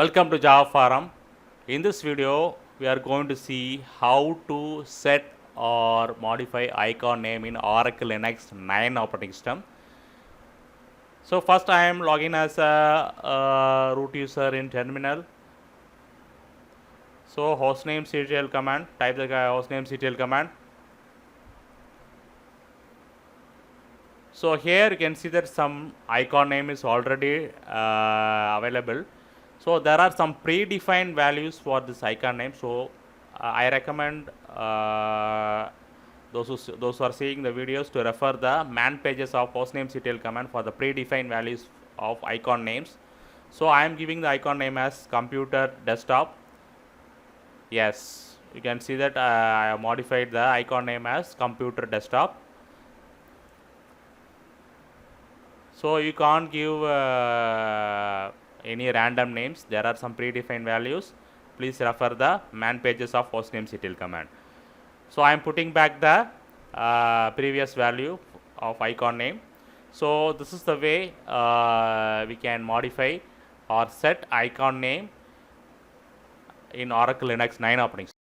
Welcome to Java Forum. In this video, we are going to see how to set or modify icon name in Oracle Linux 9 operating system. So first I am logging as a root user in terminal. So hostnamectl command, type the hostnamectl command. So here you can see that some icon name is already available. So there are some predefined values for this icon name. So I recommend those who are seeing the videos to refer the man pages of hostnamectl command for the predefined values of icon names. So I am giving the icon name as computer desktop. Yes, you can see that I have modified the icon name as computer desktop. So you can't give any random names. There are some predefined values. Please refer the man pages of hostnamectl command. So I am putting back the previous value of icon name. So this is the way we can modify or set icon name in Oracle Linux 9 operating system.